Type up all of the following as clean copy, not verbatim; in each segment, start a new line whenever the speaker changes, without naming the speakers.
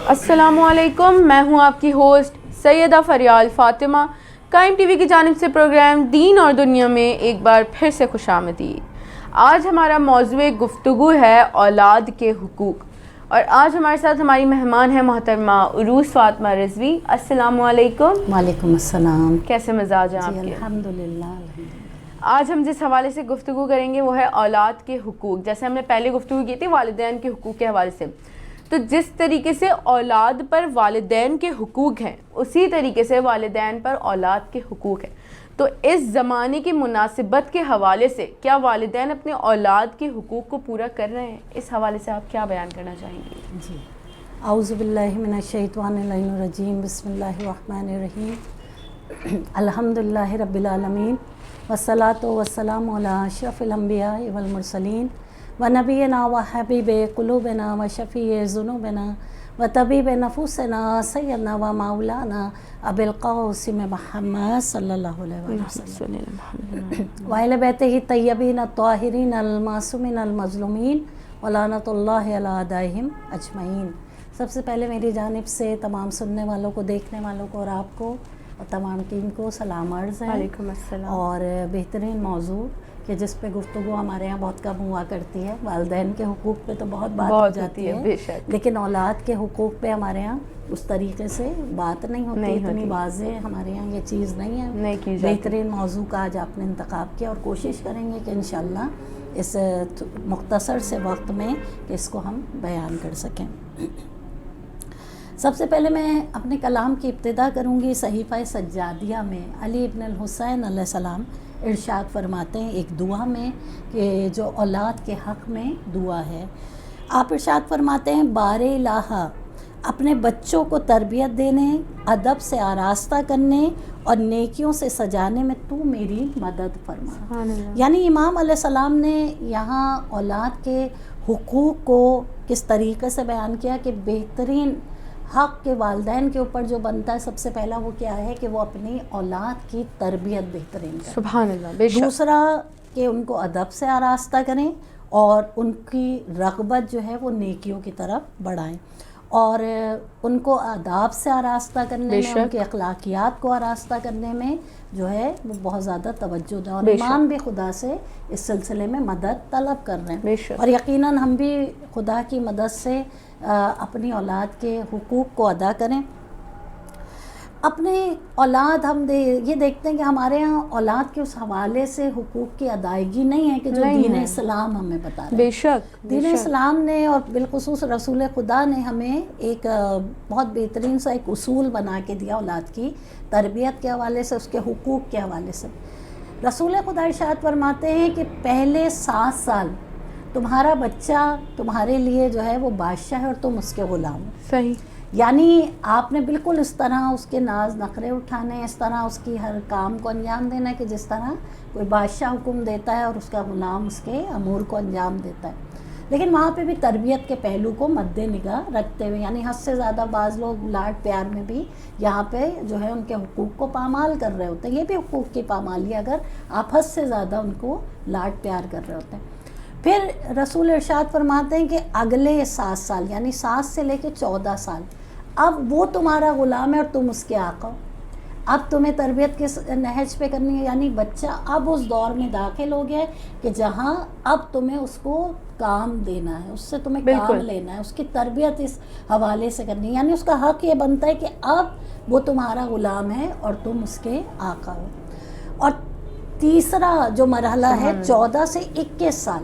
السلام علیکم، میں ہوں آپ کی ہوسٹ سیدہ فریال فاطمہ۔ قائم ٹی وی کی جانب سے پروگرام دین اور دنیا میں ایک بار پھر سے خوش آمدید۔ آج ہمارا موضوع گفتگو ہے اولاد کے حقوق، اور آج ہمارے ساتھ ہماری مہمان ہیں محترمہ عروس فاطمہ رضوی۔ السلام علیکم۔
وعلیکم السلام۔
کیسے مزاج ہیں آپ کے؟
الحمدللہ۔
آج ہم جس حوالے سے گفتگو کریں گے وہ ہے اولاد کے حقوق۔ جیسے ہم نے پہلے گفتگو کی تھی والدین کے حقوق کے حوالے سے، تو جس طریقے سے اولاد پر والدین کے حقوق ہیں اسی طریقے سے والدین پر اولاد کے حقوق ہیں۔ تو اس زمانے کی مناسبت کے حوالے سے کیا والدین اپنے اولاد کے حقوق کو پورا کر رہے ہیں؟ اس حوالے سے آپ کیا بیان کرنا چاہیں گے؟
جی، اعوذ باللہ من الشیطان الرجیم، بسم اللہ الرحمن الرحیم، الحمدللہ رب العالمین، والصلاۃ والسلام علی اشرف الانبیاء والمرسلین، ونبینا وحبیب قلوبنا وشفیع ذنوبنا وطبیب نفوسنا سیدنا و مولانا ابی القاسم محمد صلی اللہ علیہ وسلم وعلی بیتہ الطیبین الطاہرین المعصومین المظلومین ولعنۃ اللہ علی اعدائہم اجمعین۔ سب سے پہلے میری جانب سے تمام سننے والوں کو، دیکھنے والوں کو اور آپ کو اور تمام ٹیم کو سلام عرض ہے۔
وعلیکم السلام۔
اور بہترین موضوع کہ جس پہ گفتگو ہمارے یہاں بہت کم ہوا کرتی ہے، والدین کے حقوق پہ تو بہت بات ہو جاتی ہے،
بے شک،
لیکن اولاد کے حقوق پہ ہمارے یہاں اس طریقے سے بات نہیں ہوتی، اتنی واضح ہمارے یہاں یہ چیز نہیں ہے۔ بہترین موضوع کا آج آپ نے انتخاب کیا، اور کوشش کریں گے کہ انشاءاللہ اس مختصر سے وقت میں کہ اس کو ہم بیان کر سکیں۔ سب سے پہلے میں اپنے کلام کی ابتدا کروں گی صحیفہ سجادیہ میں۔ علی ابن الحسین علیہ السلام ارشاد فرماتے ہیں ایک دعا میں کہ جو اولاد کے حق میں دعا ہے، آپ ارشاد فرماتے ہیں بار الہ، اپنے بچوں کو تربیت دینے، ادب سے آراستہ کرنے اور نیکیوں سے سجانے میں تو میری مدد فرما۔ یعنی امام علیہ السلام نے یہاں اولاد کے حقوق کو کس طریقے سے بیان کیا کہ بہترین حق کے والدین کے اوپر جو بنتا ہے سب سے پہلا وہ کیا ہے کہ وہ اپنی اولاد کی تربیت بہترین کریں۔
سبحان اللہ، بے شک۔
دوسرا کہ ان کو ادب سے آراستہ کریں اور ان کی رغبت جو ہے وہ نیکیوں کی طرف بڑھائیں، اور ان کو آداب سے آراستہ کرنے میں، ان کے اخلاقیات کو آراستہ کرنے میں جو ہے وہ بہت زیادہ توجہ دیں، اور ایمان بھی خدا سے اس سلسلے میں مدد طلب کر رہے ہیں، اور یقیناً ہم بھی خدا کی مدد سے اپنی اولاد کے حقوق کو ادا کریں۔ اپنے اولاد ہم یہ دیکھتے ہیں کہ ہمارے ہاں اولاد کے اس حوالے سے حقوق کی ادائیگی نہیں ہے کہ جو دین اسلام ہمیں بتا رہا ہے۔
بے شک،
دین اسلام نے اور بالخصوص رسول خدا نے ہمیں ایک بہت بہترین سا ایک اصول بنا کے دیا اولاد کی تربیت کے حوالے سے، اس کے حقوق کے حوالے سے۔ رسول خدا ارشاد فرماتے ہیں کہ پہلے 7 سال تمہارا بچہ تمہارے لیے جو ہے وہ بادشاہ ہے اور تم اس کے غلام ہو۔
صحیح۔ یعنی
آپ نے بالکل اس طرح اس کے ناز نخرے اٹھانے، اس طرح اس کی ہر کام کو انجام دینا ہے کہ جس طرح کوئی بادشاہ حکم دیتا ہے اور اس کا غلام اس کے امور کو انجام دیتا ہے۔ لیکن وہاں پہ بھی تربیت کے پہلو کو مد نگاہ رکھتے ہوئے، یعنی حد سے زیادہ بعض لوگ لاڈ پیار میں بھی یہاں پہ جو ہے ان کے حقوق کو پامال کر رہے ہوتے ہیں۔ یہ بھی حقوق کی پامالی اگر آپ حد سے زیادہ ان کو لاڈ پیار کر رہے ہوتے ہیں۔ پھر رسول ارشاد فرماتے ہیں کہ اگلے 7 سال یعنی 7 سے لے کے 14 سال اب وہ تمہارا غلام ہے اور تم اس کے آقا ہو۔ اب تمہیں تربیت کس نہج پہ کرنی ہے، یعنی بچہ اب اس دور میں داخل ہو گیا ہے کہ جہاں اب تمہیں اس کو کام دینا ہے، اس سے تمہیں کام لینا ہے، اس کی تربیت اس حوالے سے کرنی ہے، یعنی اس کا حق یہ بنتا ہے کہ اب وہ تمہارا غلام ہے اور تم اس کے آقا ہو۔ اور تیسرا جو مرحلہ ہے 14 سے 21 سال،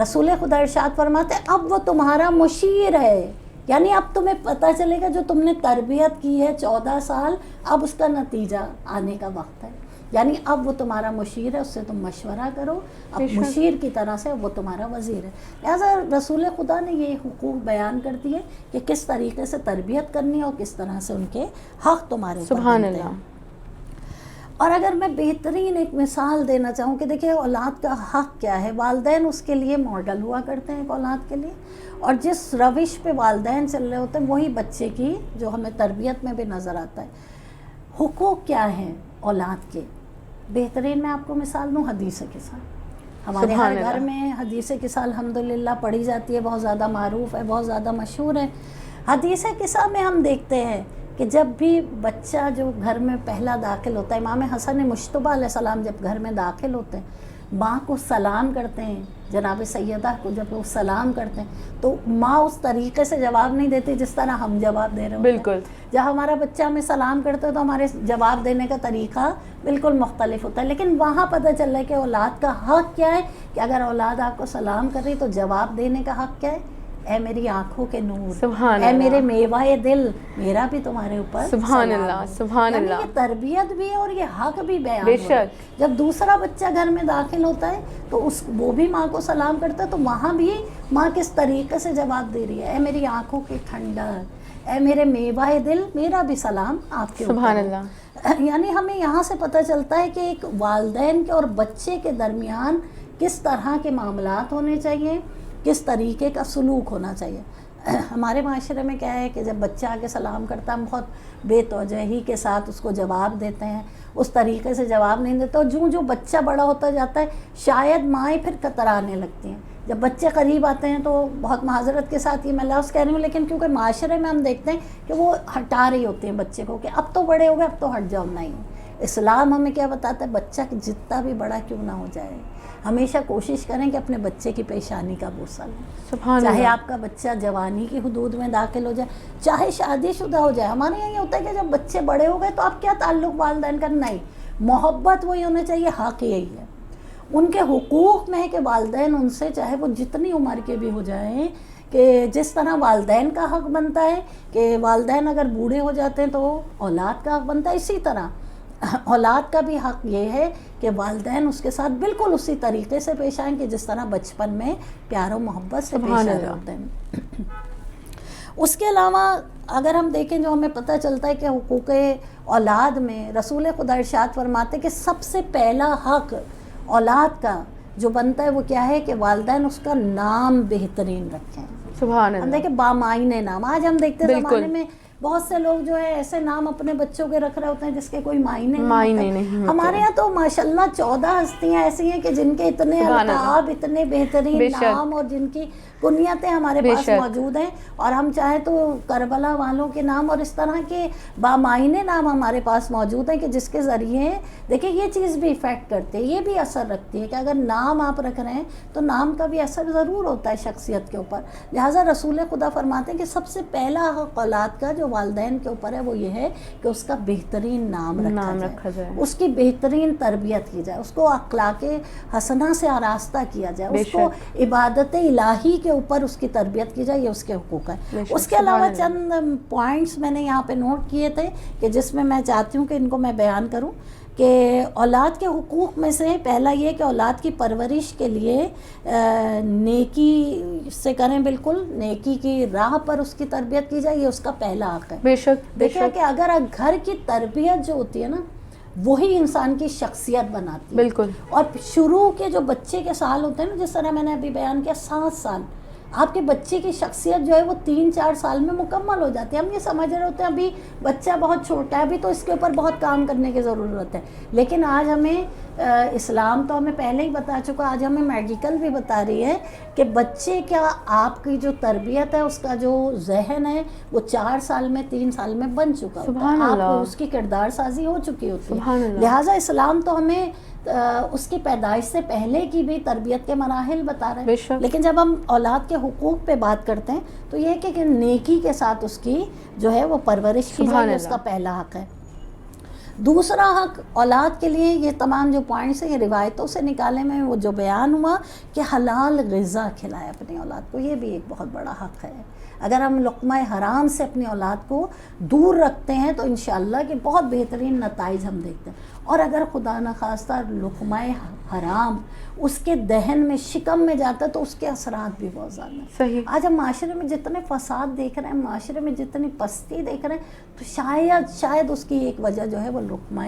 رسول خدا ارشاد فرماتے ہیں اب وہ تمہارا مشیر ہے، یعنی اب تمہیں پتہ چلے گا جو تم نے تربیت کی ہے 14 سال اب اس کا نتیجہ آنے کا وقت ہے، یعنی اب وہ تمہارا مشیر ہے، اس سے تم مشورہ کرو، اب مشیر کی طرح سے وہ تمہارا وزیر ہے۔ لہٰذا رسول خدا نے یہ حقوق بیان کر دیے کہ کس طریقے سے تربیت کرنی ہے اور کس طرح سے ان کے حق تمہارے اوپر
سبحان
بنتے ہیں۔
اللہ۔
اور اگر میں بہترین ایک مثال دینا چاہوں کہ دیکھیں اولاد کا حق کیا ہے، والدین اس کے لیے ماڈل ہوا کرتے ہیں ایک اولاد کے لیے، اور جس روش پہ والدین چل رہے ہوتے ہیں وہی بچے کی جو ہمیں تربیت میں بھی نظر آتا ہے۔ حقوق کیا ہیں اولاد کے؟ بہترین میں آپ کو مثال دوں حدیث کے ساتھ۔ ہمارے ہر گھر میں حدیث قصہ الحمدللہ پڑھی جاتی ہے، بہت زیادہ معروف ہے، بہت زیادہ مشہور ہے۔ حدیث قصہ میں ہم دیکھتے ہیں کہ جب بھی بچہ جو گھر میں پہلا داخل ہوتا ہے، امام حسن مجتبی علیہ السلام جب گھر میں داخل ہوتے ہیں، ماں کو سلام کرتے ہیں، جناب سیدہ کو جب وہ سلام کرتے ہیں تو ماں اس طریقے سے جواب نہیں دیتی جس طرح ہم جواب دے رہے ہوتے ہیں۔
بالکل،
جب ہمارا بچہ ہمیں سلام کرتا ہے تو ہمارے جواب دینے کا طریقہ بالکل مختلف ہوتا ہے، لیکن وہاں پتہ چل رہا ہے کہ اولاد کا حق کیا ہے، کہ اگر اولاد آپ کو سلام کر رہی تو جواب دینے کا حق کیا ہے، اے میری آنکھوں کے نور،
سبحان
اے
اللہ،
میرے میوہ دل، میرا بھی تمہارے اوپر
سبحان
سلام
اللہ،
ہے۔
سبحان
یعنی
اللہ،
یہ تربیت بھی ہے اور یہ حق بھی بیان
بے
ہو رہا ہے۔
شک۔
جب دوسرا بچہ گھر میں داخل ہوتا ہے تو وہ بھی ماں کو سلام کرتا ہے، تو وہاں بھی ماں کس طریقے سے جواب دے رہی ہے، اے میری آنکھوں کی ٹھنڈک، اے میرے میوہ دل، میرا بھی سلام آپ کے اوپر
سبحان
ہے۔
اللہ،
یعنی ہمیں یہاں سے پتہ چلتا ہے کہ ایک والدین کے اور بچے کے درمیان کس طرح کے معاملات ہونے چاہیے، کس طریقے کا سلوک ہونا چاہیے۔ ہمارے معاشرے میں کیا ہے کہ جب بچہ آ کے سلام کرتا ہے ہم بہت بے توجہی کے ساتھ اس کو جواب دیتے ہیں، اس طریقے سے جواب نہیں دیتے، اور جو بچہ بڑا ہوتا جاتا ہے شاید مائیں پھر کترانے لگتی ہیں۔ جب بچے قریب آتے ہیں تو بہت معذرت کے ساتھ یہ میں لفظ کہہ رہی ہوں، لیکن کیونکہ معاشرے میں ہم دیکھتے ہیں کہ وہ ہٹا رہی ہوتی ہیں بچے کو کہ اب تو بڑے ہو گئے، اب تو ہٹ جاؤ۔ نہیں، اسلام ہمیں کیا بتاتا ہے، بچہ جتنا بھی بڑا کیوں نہ ہو جائے، ہمیشہ کوشش کریں کہ اپنے بچے کی پیشانی کا بوسہ لیں۔
سبحان
چاہے
اللہ،
آپ کا بچہ جوانی کی حدود میں داخل ہو جائے، چاہے شادی شدہ ہو جائے۔ ہمارے یہاں یہ ہوتا ہے کہ جب بچے بڑے ہو گئے تو اب کیا تعلق والدین کا، نہیں، محبت وہی ہونا چاہیے، حق یہی ہے۔ ان کے حقوق میں ہے کہ والدین ان سے چاہے وہ جتنی عمر کے بھی ہو جائیں، کہ جس طرح والدین کا حق بنتا ہے کہ والدین اگر بوڑھے ہو جاتے ہیں تو اولاد کا حق بنتا ہے، اسی طرح اولاد کا بھی حق یہ ہے کہ والدین اس کے ساتھ بالکل اسی طریقے سے پیش آئیں کہ جس طرح بچپن میں پیار و محبت سے پیش آ رہے ہوتے ہیں۔ اس کے علاوہ اگر ہم دیکھیں جو ہمیں پتہ چلتا ہے کہ حقوق اولاد میں رسول خدا ارشاد فرماتے کہ سب سے پہلا حق اولاد کا جو بنتا ہے وہ کیا ہے کہ والدین اس کا نام بہترین رکھیں۔
سبحان
ہم
اللہ،
دیکھیں بامعنی نام، آج ہم دیکھتے ہیں
بالکل،
زمانے میں بہت سے لوگ جو ہے ایسے نام اپنے بچوں کے رکھ رہے ہوتے ہیں جس کے کوئی معنی
معنی
نہیں
نہیں
ہوتے۔ ہمارے یہاں تو ماشاءاللہ 14 ہستیاں ایسی ہیں کہ جن کے اتنے
سبحان اللہ،
القاب، اتنے بہترین
بے شک،
نام اور جن کی کنیتیں ہمارے
بے
پاس
شک،
موجود ہیں، اور ہم چاہیں تو کربلا والوں کے نام اور اس طرح کے بامعنی نام ہمارے پاس موجود ہیں کہ جس کے ذریعے دیکھیں یہ چیز بھی افیکٹ کرتی ہے، یہ بھی اثر رکھتی ہے کہ اگر نام آپ رکھ رہے ہیں تو نام کا بھی اثر ضرور ہوتا ہے شخصیت کے اوپر۔ لہٰذا رسول خدا فرماتے ہیں کہ سب سے پہلا حق اولاد کا جو والدین کے اوپر ہے وہ یہ ہے کہ اس کا بہترین نام رکھا جائے، اس کی بہترین تربیت کی جائے، اس کو اخلاق حسنہ سے آراستہ کیا جائے، اس کو عبادت الہی کے اوپر اس کی تربیت کی جائے، یہ اس کے حقوق ہیں۔ اس کے علاوہ چند پوائنٹس میں نے یہاں پہ نوٹ کیے تھے کہ جس میں چاہتی ہوں کہ ان کو میں بیان کروں کہ اولاد کے حقوق میں سے پہلا یہ کہ اولاد کی پرورش کے لیے نیکی سے کریں، بالکل نیکی کی راہ پر اس کی تربیت کی جائے، یہ اس کا پہلا حق ہے۔
بے شک،
دیکھیں کہ اگر گھر کی تربیت جو ہوتی ہے نا وہی انسان کی شخصیت بناتی ہے۔
بالکل،
اور شروع کے جو بچے کے سال ہوتے ہیں نا، جس طرح میں نے ابھی بیان کیا 7 سال، آپ کے بچے کی شخصیت جو ہے وہ 3-4 سال میں مکمل ہو جاتی ہے۔ ہم یہ سمجھ رہے ہوتے ہیں ابھی بچہ بہت چھوٹا ہے، ابھی تو اس کے اوپر بہت کام کرنے کی ضرورت ہے، لیکن آج ہمیں اسلام تو ہمیں پہلے ہی بتا چکا، آج ہمیں میڈیکل بھی بتا رہی ہے کہ بچے کیا آپ کی جو تربیت ہے اس کا جو ذہن ہے وہ 4 سال میں 3 سال میں بن چکا ہوتا ہے، آپ کو اس کی کردار سازی ہو چکی ہوتی ہے۔ لہٰذا اسلام تو ہمیں اس کی پیدائش سے پہلے کی بھی تربیت کے مراحل بتا رہے ہیں، لیکن جب ہم اولاد کے حقوق پہ بات کرتے ہیں تو یہ کہ نیکی کے ساتھ اس کی جو ہے وہ پرورش کی جائے، اس کا پہلا حق ہے۔ دوسرا حق اولاد کے لیے یہ تمام جو پوائنٹس ہیں یہ روایتوں سے نکالے میں وہ جو بیان ہوا کہ حلال غذا کھلائے اپنی اولاد کو، یہ بھی ایک بہت بڑا حق ہے۔ اگر ہم لقمہ حرام سے اپنی اولاد کو دور رکھتے ہیں تو انشاءاللہ کہ بہت بہترین نتائج ہم دیکھتے ہیں، اور اگر خدا نخواستہ لقمہ حرام اس کے دہن میں شکم میں جاتا ہے تو اس کے اثرات بھی بہت زیادہ ہیں۔
صحیح۔
آج ہم معاشرے میں جتنے فساد دیکھ رہے ہیں، معاشرے میں جتنی پستی دیکھ رہے ہیں، تو شاید اس کی ایک وجہ جو ہے وہ لقمہ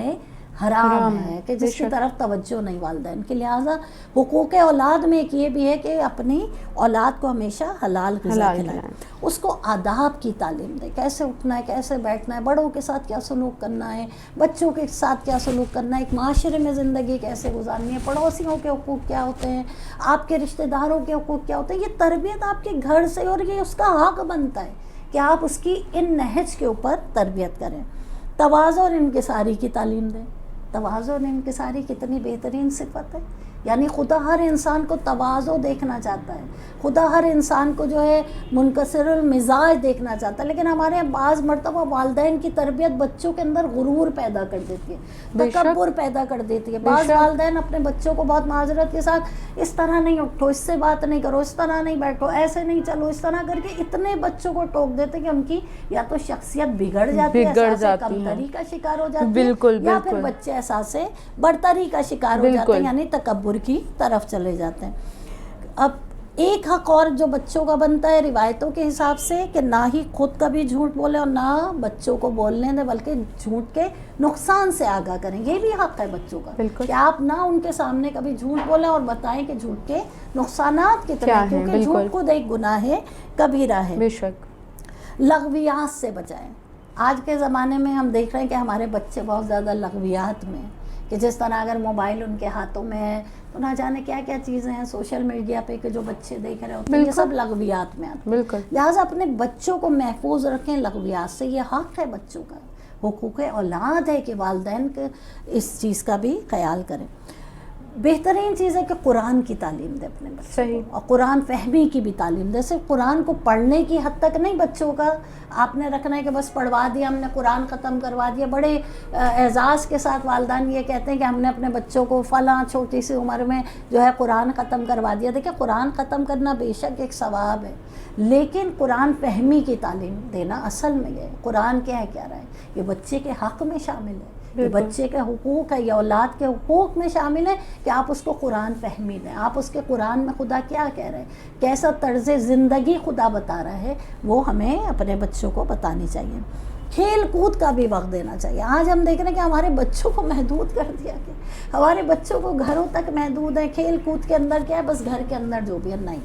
حرام ہے کہ جس کی طرف توجہ نہیں والدین کی. لہٰذا حقوق اولاد میں ایک یہ بھی ہے کہ اپنی اولاد کو ہمیشہ حلال غذا کھلائیں, اس کو آداب کی تعلیم دیں, کیسے اٹھنا ہے, کیسے بیٹھنا ہے, بڑوں کے ساتھ کیا سلوک کرنا ہے, بچوں کے ساتھ کیا سلوک کرنا ہے, ایک معاشرے میں زندگی کیسے گزارنی ہے, پڑوسیوں کے حقوق کیا ہوتے ہیں, آپ کے رشتہ داروں کے حقوق کیا ہوتے ہیں. یہ تربیت آپ کے گھر سے, اور یہ اس کا حق بنتا ہے کہ آپ اس کی ان نہج کے اوپر تربیت کریں. تواضع اور انکساری کی تعلیم دیں. تواضع اور انکساری کتنی بہترین صفت ہے. یعنی خدا ہر انسان کو تواضع دیکھنا چاہتا ہے, خدا ہر انسان کو جو ہے منکسر المزاج دیکھنا چاہتا ہے. لیکن ہمارے یہاں بعض مرتبہ والدین کی تربیت بچوں کے اندر غرور پیدا کر دیتی ہے, تکبر پیدا کر دیتی ہے. بعض والدین اپنے بچوں کو بہت معذرت کے ساتھ اس طرح نہیں اٹھو, اس سے بات نہیں کرو, اس طرح نہیں بیٹھو, ایسے نہیں چلو, اس طرح کر کے اتنے بچوں کو ٹوک دیتے کہ ان کی یا تو شخصیت بگڑ جاتی ہے, احساس کمتری کا شکار ہو جاتی ہے, یا پھر بچے احساس برتری کا شکار ہو جاتے ہیں, یعنی تکبر کی طرف چلے جاتے ہیں. اب ایک حق اور جو بچوں کا بنتا ہے روایتوں کے حساب سے کہ نہ ہی خود کبھی جھوٹ بولے اور نہ بچوں کو بولنے دیں, بلکہ جھوٹ کے نقصان سے آگاہ کریں. یہ بھی حق ہے بچوں کا کہ آپ نہ ان کے سامنے کبھی جھوٹ بولیں اور بتائیں کہ جھوٹ کے نقصانات کتنے ہیں, کیونکہ جھوٹ خود ایک گناہ کبیرہ ہے.
بے شک.
لغویات سے بچائیں. آج کے زمانے میں ہم دیکھ رہے ہیں کہ ہمارے بچے بہت زیادہ لغویات میں, کہ جس طرح اگر موبائل ان کے ہاتھوں میں ہے تو نہ جانے کیا کیا چیزیں ہیں سوشل میڈیا پہ کہ جو بچے دیکھ رہے ہوتے ہیں, یہ سب لغویات میں آتے ہیں. لہٰذا اپنے بچوں کو محفوظ رکھیں لغویات سے. یہ حق ہے بچوں کا, حقوق اولاد ہے کہ والدین کے اس چیز کا بھی خیال کریں. بہترین چیز ہے کہ قرآن کی تعلیم دے اپنے بچوں کو, اور قرآن فہمی کی بھی تعلیم دے. صرف قرآن کو پڑھنے کی حد تک نہیں بچوں کا آپ نے رکھنا ہے کہ بس پڑھوا دیا ہم نے, قرآن ختم کروا دیا. بڑے اعزاز کے ساتھ والدین یہ کہتے ہیں کہ ہم نے اپنے بچوں کو فلاں چھوٹی سی عمر میں جو ہے قرآن ختم کروا دیا. دیکھیں قرآن ختم کرنا بے شک ایک ثواب ہے, لیکن قرآن فہمی کی تعلیم دینا اصل میں یہ قرآن کیا ہے, کیا رہا ہے, یہ بچے کے حق میں شامل ہے, یہ بچے کے حقوق ہے, یہ اولاد کے حقوق میں شامل ہے کہ آپ اس کو قرآن فہمی دیں. آپ اس کے قرآن میں خدا کیا کہہ رہے ہیں, کیسا طرز زندگی خدا بتا رہا ہے, وہ ہمیں اپنے بچوں کو بتانی چاہیے. کھیل کود کا بھی وقت دینا چاہیے. آج ہم دیکھ رہے ہیں کہ ہمارے بچوں کو محدود کر دیا گیا, ہمارے بچوں کو گھروں تک محدود ہے. کھیل کود کے اندر کیا ہے, بس گھر کے اندر جو بھی ہے, نہیں.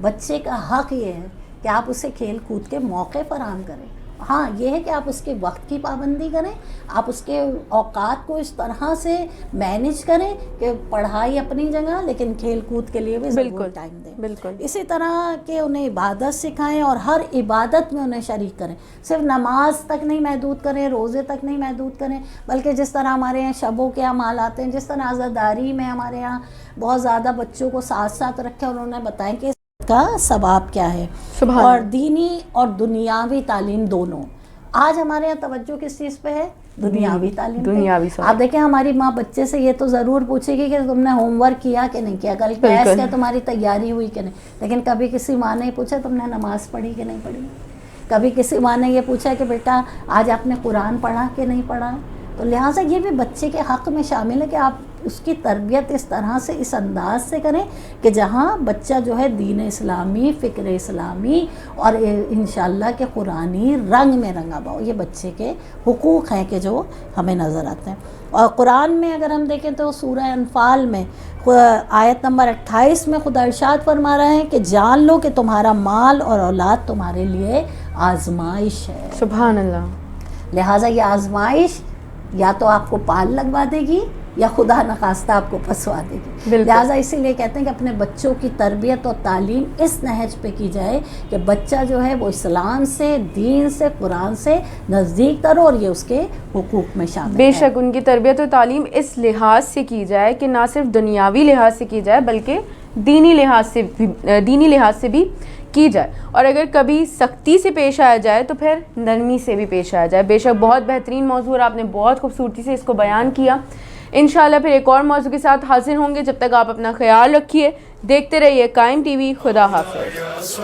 بچے کا حق یہ ہے کہ آپ اسے کھیل کود کے موقع فراہم کریں. ہاں یہ ہے کہ آپ اس کے وقت کی پابندی کریں, آپ اس کے اوقات کو اس طرح سے مینیج کریں کہ پڑھائی اپنی جگہ لیکن کھیل کود کے لیے بھی ضرور ٹائم دیں. بالکل اسی طرح کہ انہیں عبادت سکھائیں اور ہر عبادت میں انہیں شریک کریں. صرف نماز تک نہیں محدود کریں, روزے تک نہیں محدود کریں, بلکہ جس طرح ہمارے یہاں شبوں کے اعمال آتے ہیں, جس طرح عزاداری میں ہمارے یہاں بہت زیادہ بچوں کو ساتھ ساتھ رکھیں اور انہیں بتائیں کہ کا ثواب کیا ہے. اور دینی اور دنیاوی تعلیم دونوں. آج ہمارے یہاں توجہ کس چیز پہ ہے, دنیاوی تعلیم. آپ دیکھیں ہماری ماں بچے سے یہ تو ضرور پوچھے گی کہ تم نے ہوم ورک کیا کہ نہیں کیا, کل ٹیسٹ ہے تمہاری تیاری ہوئی کہ نہیں. لیکن کبھی کسی ماں نے پوچھا تم نے نماز پڑھی کہ نہیں پڑھی, کبھی کسی ماں نے یہ پوچھا کہ بیٹا آج آپ نے قرآن پڑھا کہ نہیں پڑھا. تو لہٰذا یہ بھی بچے کے حق میں شامل ہے کہ آپ اس کی تربیت اس طرح سے, اس انداز سے کریں کہ جہاں بچہ جو ہے دین اسلامی, فکر اسلامی اور انشاءاللہ کہ قرآنی رنگ میں رنگا ہوا ہو. یہ بچے کے حقوق ہیں کہ جو ہمیں نظر آتے ہیں. اور قرآن میں اگر ہم دیکھیں تو سورہ انفال میں آیت نمبر 28 میں خدا ارشاد فرما رہے ہیں کہ جان لو کہ تمہارا مال اور اولاد تمہارے لیے آزمائش ہے.
سبحان اللہ.
لہٰذا یہ آزمائش یا تو آپ کو پال لگوا دے گی یا خدا نخواستہ آپ کو پھنسوا دے گی. لہٰذا اسی لیے کہتے ہیں کہ اپنے بچوں کی تربیت اور تعلیم اس نہج پہ کی جائے کہ بچہ جو ہے وہ اسلام سے, دین سے, قرآن سے نزدیک تر ہو, اور یہ اس کے حقوق میں شامل ہے.
بے شک ان کی تربیت اور تعلیم اس لحاظ سے کی جائے کہ نہ صرف دنیاوی لحاظ سے کی جائے بلکہ دینی لحاظ سے بھی کی جائے. اور اگر کبھی سختی سے پیش آیا جائے تو پھر نرمی سے بھی پیش آیا جائے. بے شک بہت بہترین موضوع, اور آپ نے بہت خوبصورتی سے اس کو بیان کیا. انشاءاللہ پھر ایک اور موضوع کے ساتھ حاضر ہوں گے. جب تک آپ اپنا خیال رکھیے, دیکھتے رہیے قائم ٹی وی. خدا حافظ.